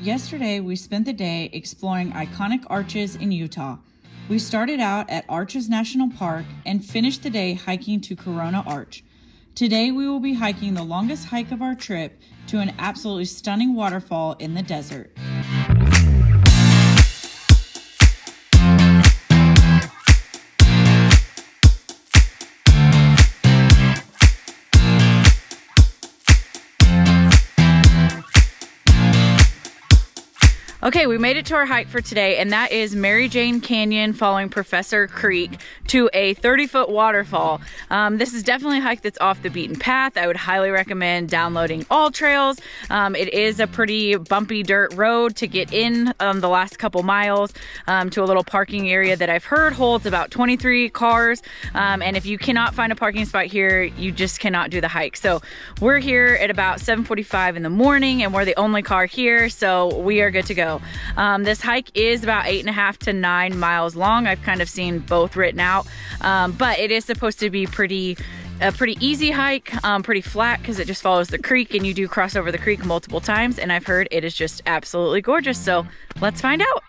Yesterday, we spent the day exploring iconic arches in Utah. We started out at Arches National Park and finished the day hiking to Corona Arch. Today, we will be hiking the longest hike of our trip to an absolutely stunning waterfall in the desert. Okay, we made it to our hike for today, and that is Mary Jane Canyon following Professor Creek to a 30-foot waterfall. This is definitely a hike that's off the beaten path. I would highly recommend downloading All Trails. It is a pretty bumpy dirt road to get in the last couple miles to a little parking area that I've heard holds about 23 cars. And if you cannot find a parking spot here, you just cannot do the hike. So we're here at about 7:45 in the morning, and we're the only car here, so we are good to go. This hike is about 8.5 to 9 miles long. I've kind of seen both written out, but it is supposed to be a pretty easy hike, pretty flat because it just follows the creek, and you do cross over the creek multiple times, and I've heard it is just absolutely gorgeous. So let's find out.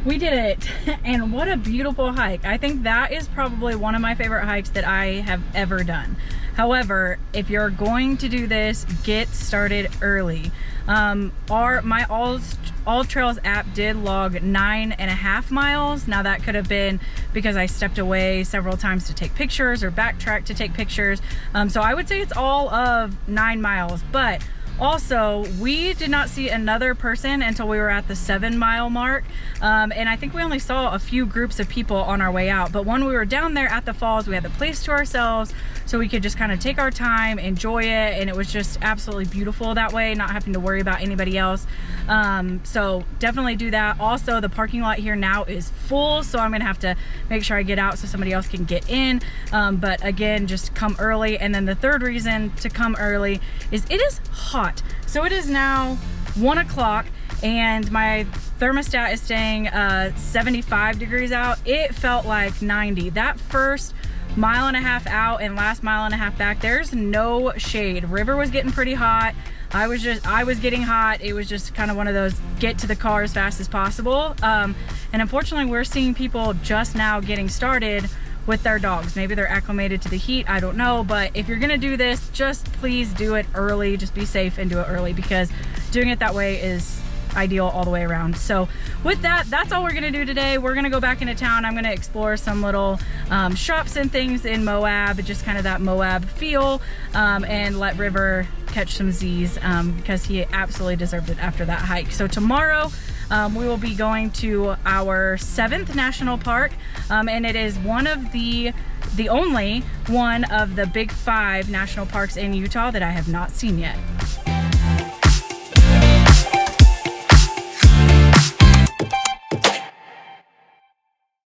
We did it, and what a beautiful hike. I think that is probably one of my favorite hikes that I have ever done. However, if you're going to do this, get started early. My All Trails app did log 9.5 miles. Now that could have been because I stepped away several times to take pictures or backtrack to take pictures. So I would say it's all of 9 miles, but also, we did not see another person until we were at the 7-mile mark. And I think we only saw a few groups of people on our way out. But when we were down there at the falls, we had the place to ourselves, so we could just kind of take our time, enjoy it. And it was just absolutely beautiful that way, not having to worry about anybody else. So definitely do that. Also, the parking lot here now is full, so I'm gonna have to make sure I get out so somebody else can get in. But again, just come early. And then the third reason to come early is it is hot. So it is now 1 o'clock and my thermostat is staying 75 degrees out. It felt like 90. That first 1.5 miles out and last 1.5 miles back, there's no shade. River was getting pretty hot. I was getting hot. It was just kind of one of those get to the car as fast as possible. And unfortunately, we're seeing people just now getting started with their dogs. Maybe they're acclimated to the heat, I don't know. But if you're gonna do this, just please do it early. Just be safe and do it early, because doing it that way is ideal all the way around. So with that, that's all we're gonna do today. We're gonna go back into town. I'm gonna explore some little shops and things in Moab, just kind of that Moab feel, and let River catch some Z's because he absolutely deserved it after that hike. So tomorrow we will be going to our 7th national park, and it is one of the only one of the big 5 national parks in Utah that I have not seen yet.